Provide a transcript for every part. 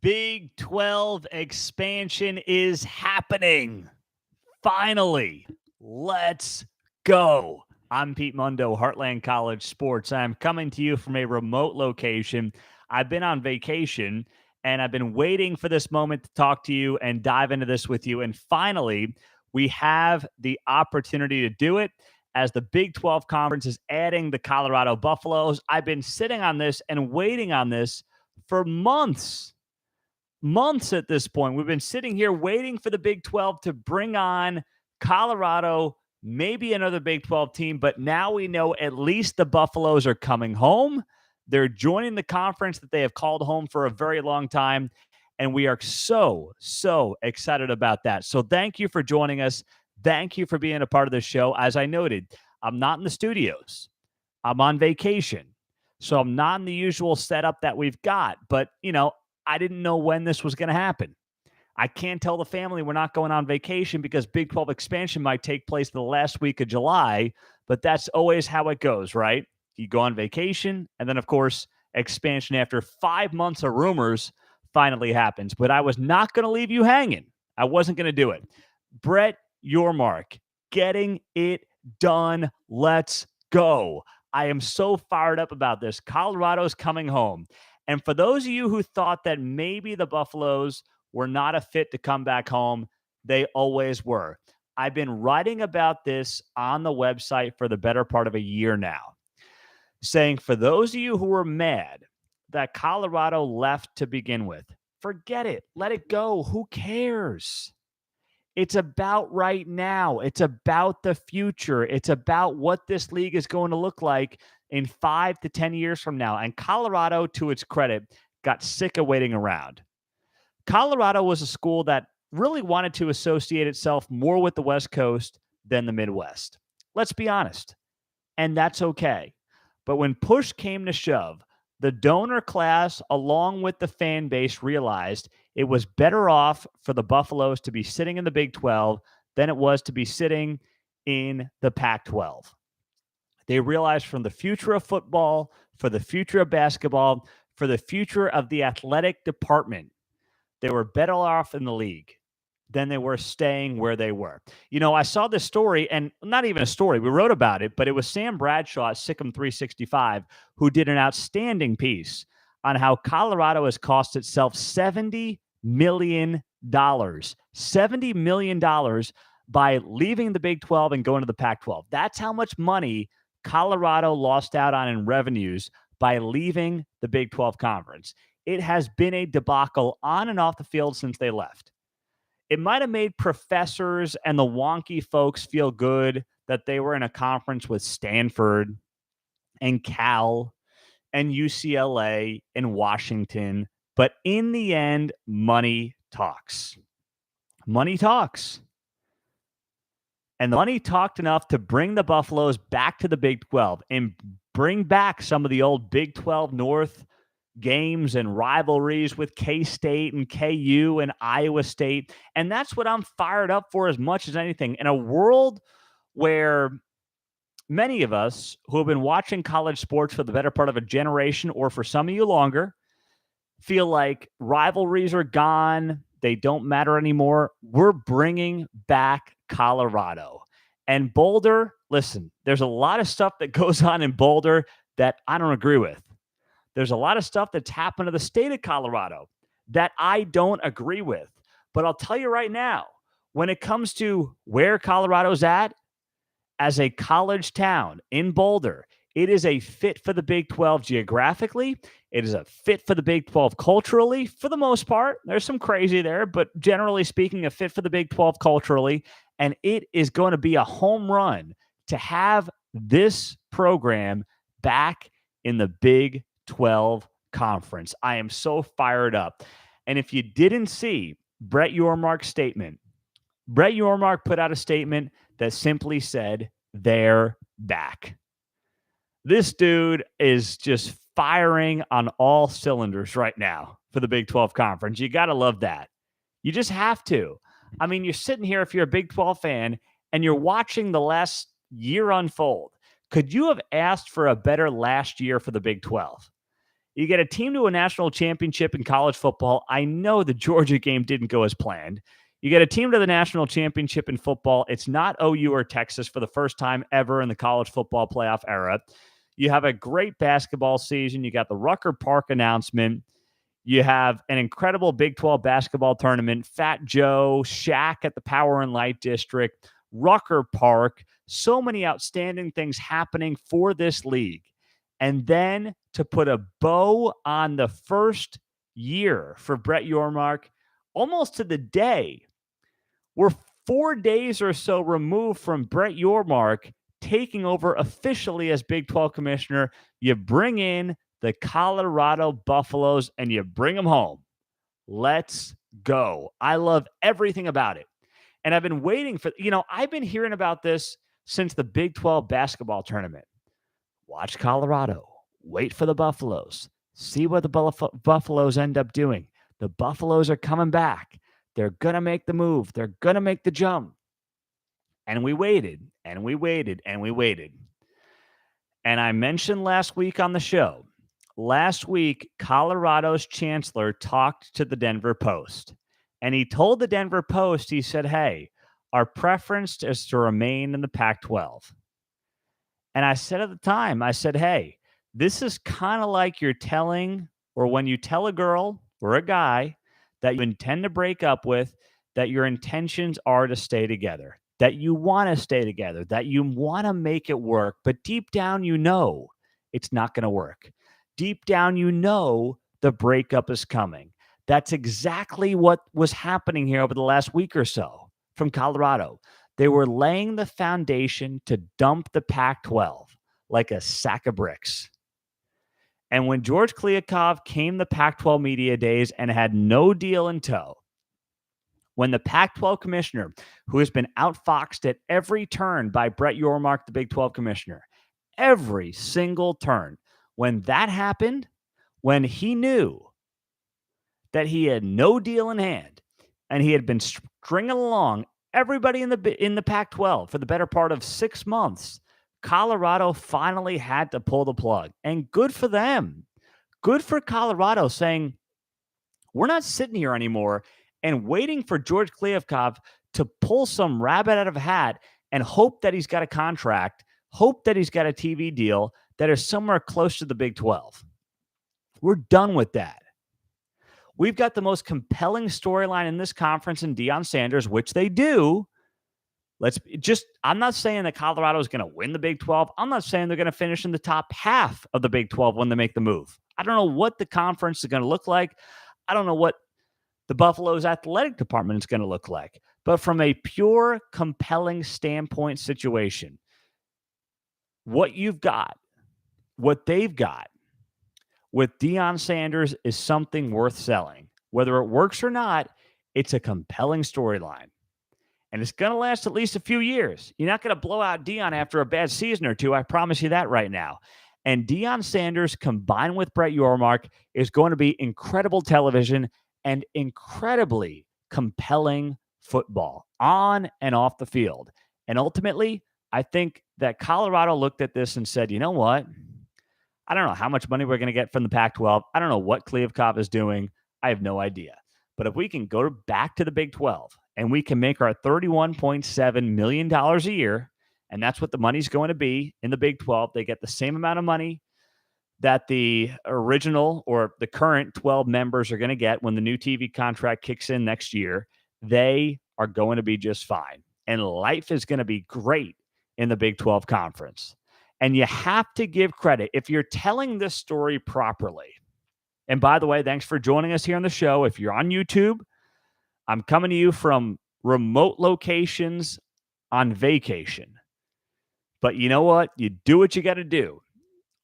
Big 12 expansion is happening. Finally, let's go. I'm Pete Mundo, Heartland College Sports. I'm coming to you from a remote location. I've been on vacation and I've been waiting for this moment to talk to you and dive into this with you. And finally, we have the opportunity to do it as the Big 12 Conference is adding the Colorado Buffaloes. I've been sitting on this and waiting on this for months at this point. We've been sitting here waiting for the Big 12 to bring on Colorado, maybe another Big 12 team, but now we know at least the Buffaloes are coming home. They're joining the conference that they have called home for a very long time. And we are so excited about that. So thank you for joining us. Thank you for being a part of the show. As I noted, I'm not in the studios. I'm on vacation. So I'm not in the usual setup that we've got. But, I didn't know when this was going to happen. I can't tell the family we're not going on vacation because Big 12 expansion might take place the last week of July, but that's always how it goes, right? You go on vacation, and then, of course, expansion after 5 months of rumors finally happens. But I was not going to leave you hanging. I wasn't going to do it. Brett Yormark, getting it done. Let's go. I am so fired up about this. Colorado's coming home. And for those of you who thought that maybe the Buffaloes were not a fit to come back home, they always were. I've been writing about this on the website for the better part of a year now, saying for those of you who were mad that Colorado left to begin with, forget it. Let it go. Who cares? It's about right now. It's about the future. It's about what this league is going to look like in 5 to 10 years from now. And Colorado, to its credit, got sick of waiting around. Colorado was a school that really wanted to associate itself more with the West Coast than the Midwest. Let's be honest. And that's okay. But when push came to shove, the donor class, along with the fan base, realized it was better off for the Buffaloes to be sitting in the Big 12 than it was to be sitting in the Pac 12. They realized from the future of football, for the future of basketball, for the future of the athletic department, they were better off in the league than they were staying where they were. I saw this story, and not even a story, we wrote about it, but it was Sam Bradshaw at Sikkim 365 who did an outstanding piece on how Colorado has cost itself $70 million. $70 million by leaving the Big 12 and going to the Pac 12. That's how much money Colorado lost out on in revenues by leaving the Big 12 conference. It has been a debacle on and off the field since they left. It might have made professors and the wonky folks feel good that they were in a conference with Stanford and Cal and UCLA and Washington. But in the end, money talks. Money talks. And the money talked enough to bring the Buffaloes back to the Big 12 and bring back some of the old Big 12 North games and rivalries with K-State and KU and Iowa State. And that's what I'm fired up for as much as anything. In a world where many of us who have been watching college sports for the better part of a generation, or for some of you longer, feel like rivalries are gone, they don't matter anymore, we're bringing back Colorado. And Boulder, listen, there's a lot of stuff that goes on in Boulder that I don't agree with. There's a lot of stuff that's happened to the state of Colorado that I don't agree with. But I'll tell you right now, when it comes to where Colorado's at as a college town in Boulder, it is a fit for the Big 12 geographically. It is a fit for the Big 12 culturally, for the most part. There's some crazy there, but generally speaking, a fit for the Big 12 culturally. And it is going to be a home run to have this program back in the Big 12 conference. I am so fired up. And if you didn't see Brett Yormark's statement, Brett Yormark put out a statement that simply said, they're back. This dude is just firing on all cylinders right now for the Big 12 conference. You got to love that. You just have to. I mean, you're sitting here, if you're a Big 12 fan, and you're watching the last year unfold. Could you have asked for a better last year for the Big 12? You get a team to a national championship in college football. I know the Georgia game didn't go as planned. You get a team to the national championship in football. It's not OU or Texas for the first time ever in the college football playoff era. You have a great basketball season. You got the Rucker Park announcement. You have an incredible Big 12 basketball tournament. Fat Joe, Shaq at the Power and Light District, Rucker Park. So many outstanding things happening for this league. And then to put a bow on the first year for Brett Yormark, almost to the day, we're 4 days or so removed from Brett Yormark taking over officially as Big 12 commissioner. You bring in the Colorado Buffaloes and you bring them home. Let's go. I love everything about it. And I've been waiting for, I've been hearing about this since the Big 12 basketball tournament. Watch Colorado. Wait for the Buffaloes. See what the Buffaloes end up doing. The Buffaloes are coming back. They're going to make the move. They're going to make the jump. And we waited, and we waited, and we waited. And I mentioned last week on the show, Colorado's chancellor talked to the Denver Post. And he told the Denver Post, he said, hey, our preference is to remain in the Pac-12. And I said at the time, I said, hey, this is kind of like you're telling, or when you tell a girl or a guy that you intend to break up with, that your intentions are to stay together, that you want to stay together, that you want to make it work. But deep down, you know it's not going to work. Deep down, you know the breakup is coming. That's exactly what was happening here over the last week or so from Colorado. They were laying the foundation to dump the Pac-12 like a sack of bricks. And when George Kliavkoff came to Pac-12 media days and had no deal in tow, when the Pac-12 commissioner, who has been outfoxed at every turn by Brett Yormark, the Big 12 commissioner, every single turn, when that happened, when he knew that he had no deal in hand and he had been stringing along everybody in the Pac-12 for the better part of 6 months, Colorado finally had to pull the plug. And good for them. Good for Colorado saying, we're not sitting here anymore and waiting for George Kliavkoff to pull some rabbit out of a hat and hope that he's got a contract, hope that he's got a TV deal that is somewhere close to the Big 12. We're done with that. We've got the most compelling storyline in this conference in Deion Sanders, which they do. I'm not saying that Colorado is going to win the Big 12. I'm not saying they're going to finish in the top half of the Big 12 when they make the move. I don't know what the conference is going to look like. I don't know what the Buffalo's athletic department is going to look like. But from a pure, compelling standpoint situation, what you've got, what they've got with Deion Sanders is something worth selling. Whether it works or not, it's a compelling storyline. And it's going to last at least a few years. You're not going to blow out Deion after a bad season or two. I promise you that right now. And Deion Sanders combined with Brett Yormark is going to be incredible television and incredibly compelling football on and off the field. And ultimately, I think that Colorado looked at this and said, you know what? I don't know how much money we're going to get from the Pac-12. I don't know what Kliavkoff is doing. I have no idea. But if we can go back to the Big 12 and we can make our $31.7 million a year, and that's what the money's going to be in the Big 12, they get the same amount of money that the original or the current 12 members are going to get when the new TV contract kicks in next year. They are going to be just fine. And life is going to be great in the Big 12 conference. And you have to give credit if you're telling this story properly. And by the way, thanks for joining us here on the show. If you're on YouTube, I'm coming to you from remote locations on vacation. But you know what? You do what you got to do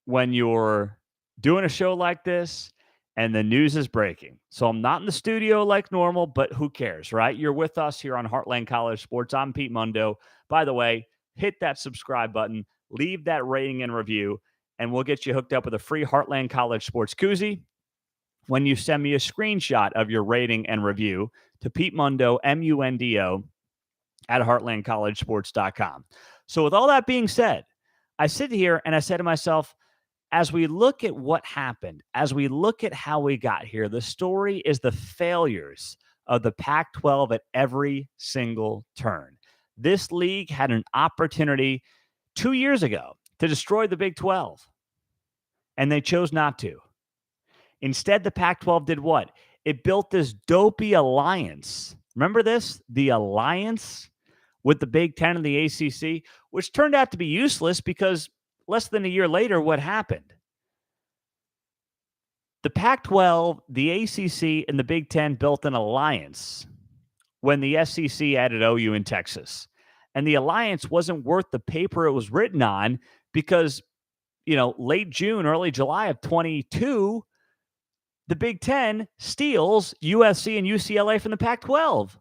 when you're doing a show like this and the news is breaking. So I'm not in the studio like normal, but who cares, right? You're with us here on Heartland College Sports. I'm Pete Mundo. By the way, hit that subscribe button, leave that rating and review, and we'll get you hooked up with a free Heartland College Sports koozie when you send me a screenshot of your rating and review to Pete Mundo, MUNDO, at heartlandcollegesports.com. So with all that being said, I sit here and I say to myself, as we look at what happened, as we look at how we got here, the story is the failures of the Pac 12 at every single turn. This league had an opportunity 2 years ago to destroy the Big 12, and they chose not to. Instead, the Pac 12 did what? It built this dopey alliance. Remember this? The alliance with the Big Ten and the ACC, which turned out to be useless because less than a year later, what happened? The Pac 12, the ACC, and the Big Ten built an alliance when the SEC added OU in Texas. And the alliance wasn't worth the paper it was written on because, late June, early July of 22, the Big Ten steals USC and UCLA from the Pac 12.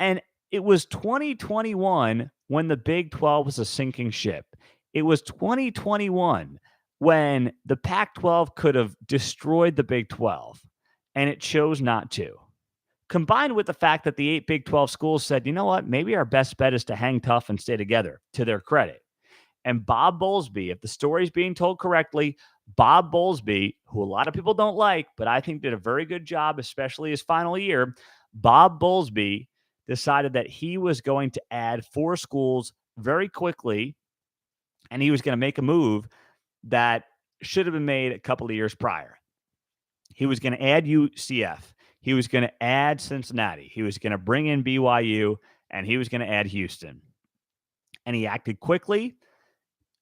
And it was 2021 when the Big 12 was a sinking ship. It was 2021 when the Pac 12 could have destroyed the Big 12, and it chose not to. Combined with the fact that the 8 Big 12 schools said, you know what, maybe our best bet is to hang tough and stay together, to their credit. And Bob Bowlesby, if the story's being told correctly, Bob Bowlesby, who a lot of people don't like, but I think did a very good job, especially his final year, Bob Bowlesby decided that he was going to add 4 schools very quickly, and he was going to make a move that should have been made a couple of years prior. He was going to add UCF. He was going to add Cincinnati. He was going to bring in BYU, and he was going to add Houston. And he acted quickly.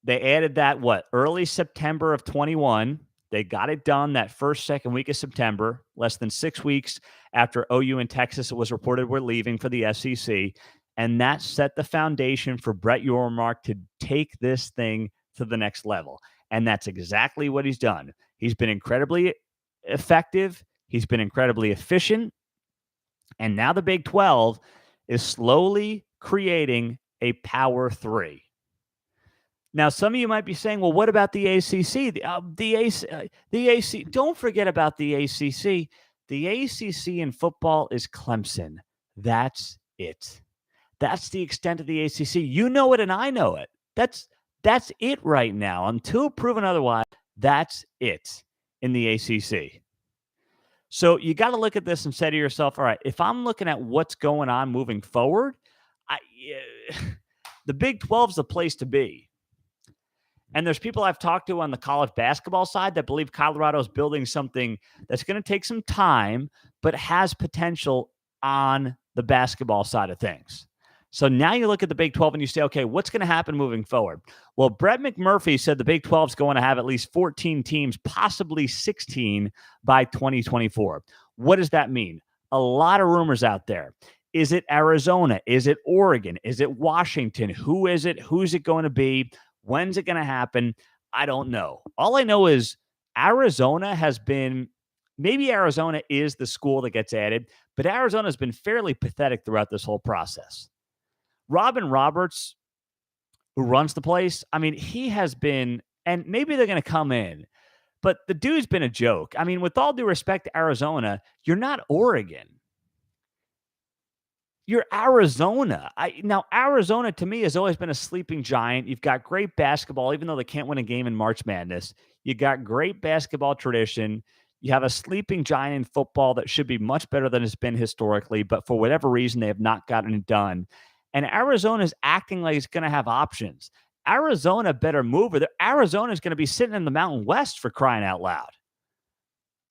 They added that, early September of 21. They got it done that second week of September, less than 6 weeks after OU and Texas, it was reported, were leaving for the SEC. And that set the foundation for Brett Yormark to take this thing to the next level. And that's exactly what he's done. He's been incredibly effective. He's been incredibly efficient. And now the Big 12 is slowly creating a Power 3. Now, some of you might be saying, well, what about the ACC? The ACC, don't forget about the ACC. The ACC in football is Clemson. That's it. That's the extent of the ACC. You know it and I know it. That's it right now. Until proven otherwise, that's it in the ACC. So you got to look at this and say to yourself, all right, if I'm looking at what's going on moving forward, the Big 12 is the place to be. And there's people I've talked to on the college basketball side that believe Colorado is building something that's going to take some time, but has potential on the basketball side of things. So now you look at the Big 12 and you say, okay, what's going to happen moving forward? Well, Brett McMurphy said the Big 12 is going to have at least 14 teams, possibly 16 by 2024. What does that mean? A lot of rumors out there. Is it Arizona? Is it Oregon? Is it Washington? Who is it? Who's it going to be? When's it going to happen? I don't know. All I know is Arizona has been, maybe Arizona is the school that gets added, but Arizona has been fairly pathetic throughout this whole process. Robin Roberts, who runs the place, I mean, he has been, and maybe they're going to come in, but the dude's been a joke. I mean, with all due respect to Arizona, you're not Oregon. You're Arizona. Now, Arizona, to me, has always been a sleeping giant. You've got great basketball, even though they can't win a game in March Madness. You got great basketball tradition. You have a sleeping giant in football that should be much better than it's been historically, but for whatever reason, they have not gotten it done. And Arizona is acting like it's going to have options. Arizona better move. Arizona is going to be sitting in the Mountain West, for crying out loud.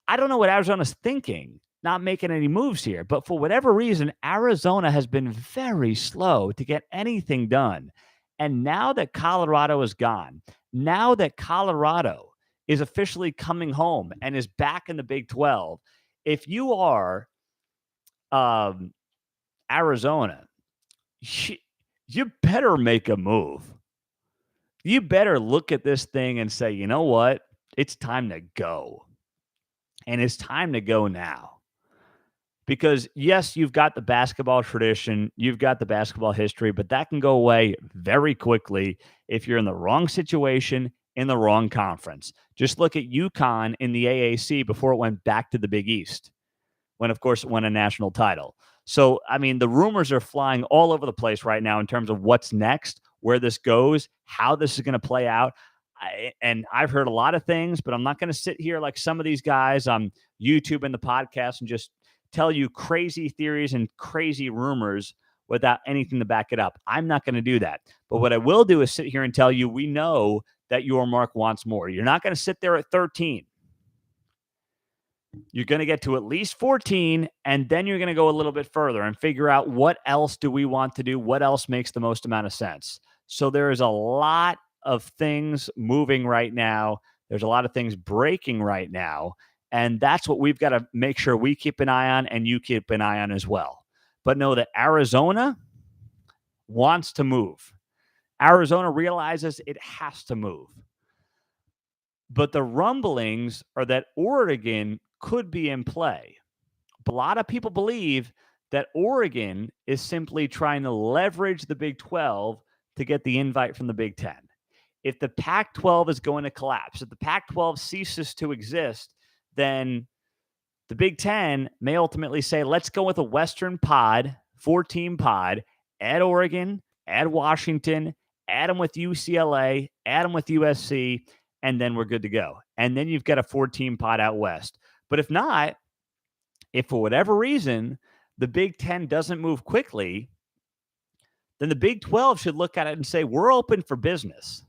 I don't know what Arizona's thinking, not making any moves here. But for whatever reason, Arizona has been very slow to get anything done. And now that Colorado is gone, now that Colorado is officially coming home and is back in the Big 12, if you are Arizona, you better make a move. You better look at this thing and say, you know what? It's time to go. And it's time to go now. Because, yes, you've got the basketball tradition, you've got the basketball history, but that can go away very quickly if you're in the wrong situation, in the wrong conference. Just look at UConn in the AAC before it went back to the Big East, when, of course, it won a national title. So, I mean, the rumors are flying all over the place right now in terms of what's next, where this goes, how this is going to play out. and I've heard a lot of things, but I'm not going to sit here like some of these guys on YouTube and the podcast and just tell you crazy theories and crazy rumors without anything to back it up. I'm not going to do that. But what I will do is sit here and tell you we know that Yormark wants more. You're not going to sit there at 13. You're going to get to at least 14, and then you're going to go a little bit further and figure out what else do we want to do? What else makes the most amount of sense? So there is a lot of things moving right now. There's a lot of things breaking right now. And that's what we've got to make sure we keep an eye on and you keep an eye on as well. But know that Arizona wants to move. Arizona realizes it has to move. But the rumblings are that Oregon could be in play. But a lot of people believe that Oregon is simply trying to leverage the Big 12 to get the invite from the Big 10. If the Pac-12 is going to collapse, if the Pac-12 ceases to exist, then the Big 10 may ultimately say, let's go with a Western pod, 4-team pod, add Oregon, add Washington, add them with UCLA, add them with USC, and then we're good to go. And then you've got a 4-team pod out west. But if not, if for whatever reason the Big 10 doesn't move quickly, then the Big 12 should look at it and say, we're open for business.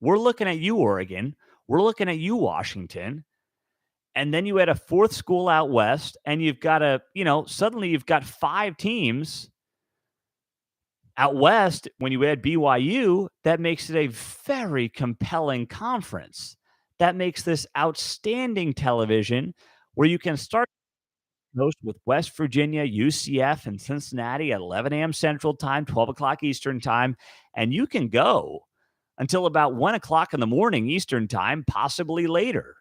We're looking at you, Oregon. We're looking at you, Washington. And then you add a 4th school out west, and you've got suddenly you've got 5 teams out west. When you add BYU, that makes it a very compelling conference. That makes this outstanding television where you can start host with West Virginia, UCF, and Cincinnati at 11 a.m. Central Time, 12 o'clock Eastern Time, and you can go until about 1 o'clock in the morning Eastern Time, possibly later.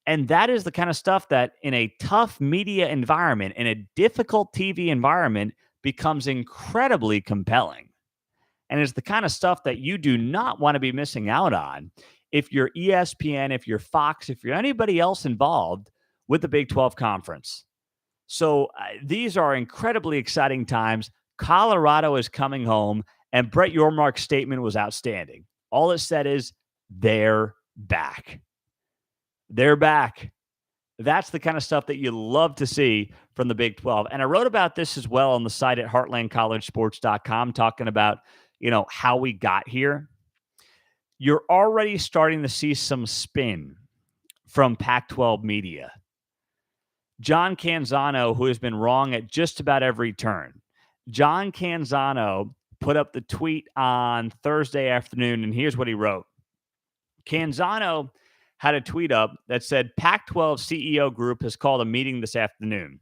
And that is the kind of stuff that in a tough media environment, in a difficult TV environment, becomes incredibly compelling. And it's the kind of stuff that you do not want to be missing out on if you're ESPN, if you're Fox, if you're anybody else involved with the Big 12 Conference. So these are incredibly exciting times. Colorado is coming home, and Brett Yormark's statement was outstanding. All it said is, they're back. They're back. That's the kind of stuff that you love to see from the Big 12. And I wrote about this as well on the site at heartlandcollegesports.com, talking about, how we got here. You're already starting to see some spin from Pac-12 media. John Canzano, who has been wrong at just about every turn. John Canzano put up the tweet on Thursday afternoon, and here's what he wrote. Canzano had a tweet up that said, Pac-12 CEO group has called a meeting this afternoon.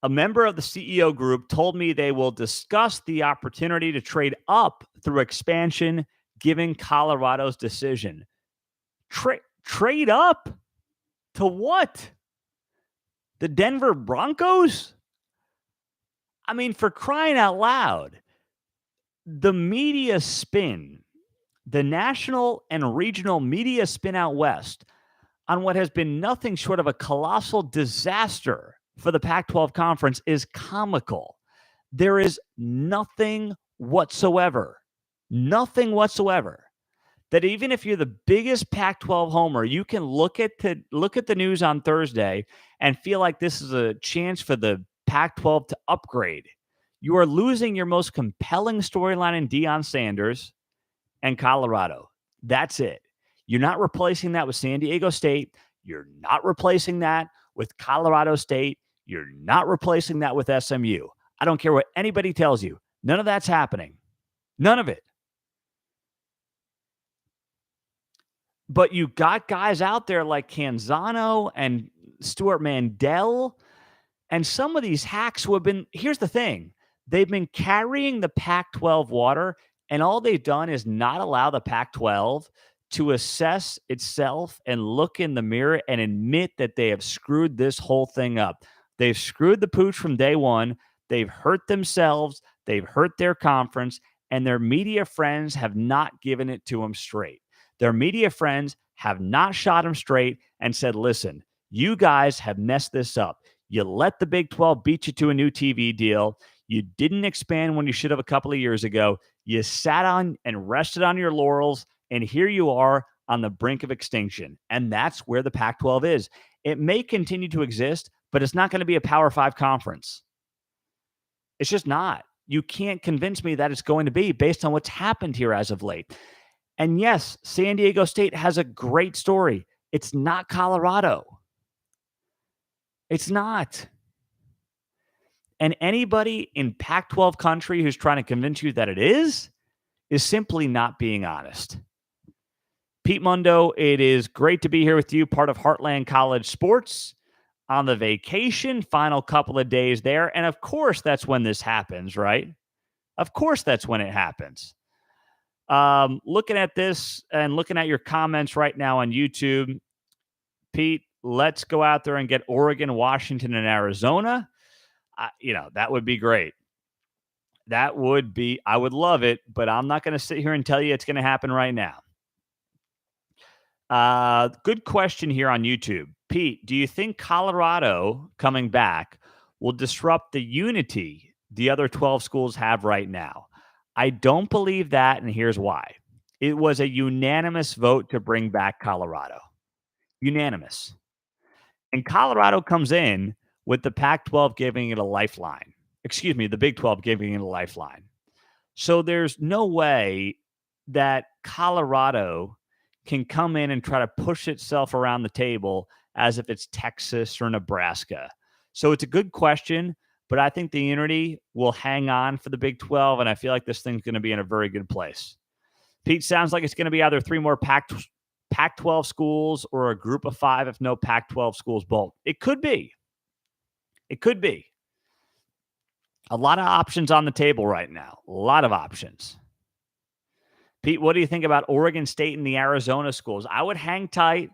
A member of the CEO group told me they will discuss the opportunity to trade up through expansion, given Colorado's decision. Trade up? To what? The Denver Broncos? I mean, for crying out loud, the media spin, the national and regional media spin out west on what has been nothing short of a colossal disaster for the Pac-12 conference is comical. There is nothing whatsoever that even if you're the biggest Pac-12 homer, you can look at the news on Thursday and feel like this is a chance for the Pac-12 to upgrade. You are losing your most compelling storyline in Deion Sanders and Colorado. That's it. You're not replacing that with San Diego State. You're not replacing that with Colorado State. You're not replacing that with SMU. I don't care what anybody tells you. None of that's happening. None of it. But you got guys out there like Canzano and Stuart Mandel and some of these hacks who have been, here's the thing, they've been carrying the Pac-12 water, and all they've done is not allow the Pac-12 to assess itself and look in the mirror and admit that they have screwed this whole thing up. They've screwed the pooch from day one. They've hurt themselves. They've hurt their conference, and their media friends have not given it to them straight. Their media friends have not shot them straight and said, listen, you guys have messed this up. You let the Big 12 beat you to a new TV deal. You didn't expand when you should have a couple of years ago. You sat on and rested on your laurels, and here you are on the brink of extinction. And that's where the Pac-12 is. It may continue to exist, but it's not going to be a Power 5 conference. It's just not. You can't convince me that it's going to be based on what's happened here as of late. And yes, San Diego State has a great story. It's not Colorado. It's not. And anybody in Pac-12 country who's trying to convince you that it is simply not being honest. Pete Mundo, it is great to be here with you, part of Heartland College Sports, on the vacation, final couple of days there. And of course, that's when this happens, right? Of course, that's when it happens. Looking at this and looking at your comments right now on YouTube, Pete, let's go out there and get Oregon, Washington, and Arizona. That would be great. I would love it, but I'm not going to sit here and tell you it's going to happen right now. Good question here on YouTube. Pete, do you think Colorado coming back will disrupt the unity the other 12 schools have right now? I don't believe that, and here's why. It was a unanimous vote to bring back Colorado. Unanimous. And Colorado comes in with the Pac-12 giving it a lifeline. Excuse me, the Big 12 giving it a lifeline. So there's no way that Colorado can come in and try to push itself around the table as if it's Texas or Nebraska. So it's a good question, but I think the unity will hang on for the Big 12, and I feel like this thing's going to be in a very good place. Pete, sounds like it's going to be either 3 more Pac-12 schools or a group of 5 if no Pac-12 schools both. It could be. It could be. A lot of options on the table right now. A lot of options. Pete, what do you think about Oregon State and the Arizona schools? I would hang tight.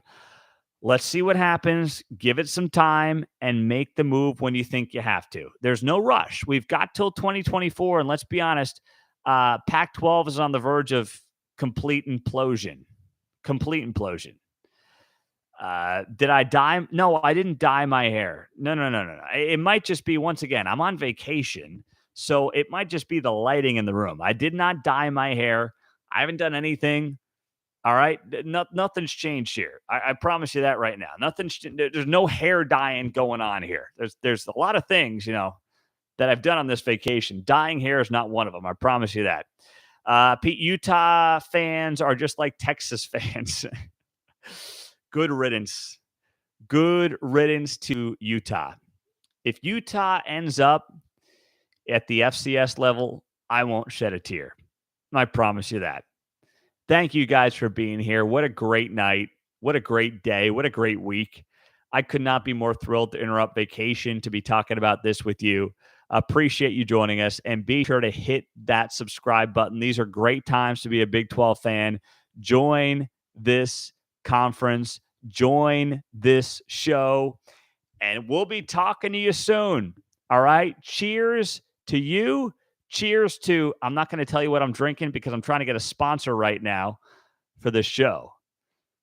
Let's see what happens. Give it some time and make the move when you think you have to. There's no rush. We've got till 2024, and let's be honest, Pac-12 is on the verge of complete implosion. Complete implosion. Did I dye? No, I didn't dye my hair. No. It might just be, once again, I'm on vacation, so it might just be the lighting in the room. I did not dye my hair. I haven't done anything. All right. Nothing's changed here. I promise you that right now. There's no hair dyeing going on here. There's a lot of things, that I've done on this vacation. Dyeing hair is not one of them. I promise you that. Pete, Utah fans are just like Texas fans. Good riddance. Good riddance to Utah. If Utah ends up at the FCS level, I won't shed a tear. I promise you that. Thank you guys for being here. What a great night. What a great day. What a great week. I could not be more thrilled to interrupt vacation to be talking about this with you. Appreciate you joining us, and be sure to hit that subscribe button. These are great times to be a Big 12 fan. Join this conference. Join this show, and we'll be talking to you soon. All right. Cheers to you. Cheers to, I'm not going to tell you what I'm drinking because I'm trying to get a sponsor right now for this show.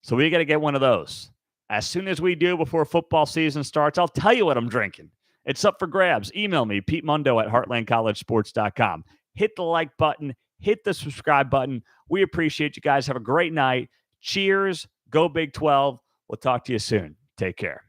So we got to get one of those. As soon as we do, before football season starts, I'll tell you what I'm drinking. It's up for grabs. Email me, PeteMundo@heartlandcollegesports.com. Hit the like button. Hit the subscribe button. We appreciate you guys. Have a great night. Cheers. Go Big 12. We'll talk to you soon. Take care.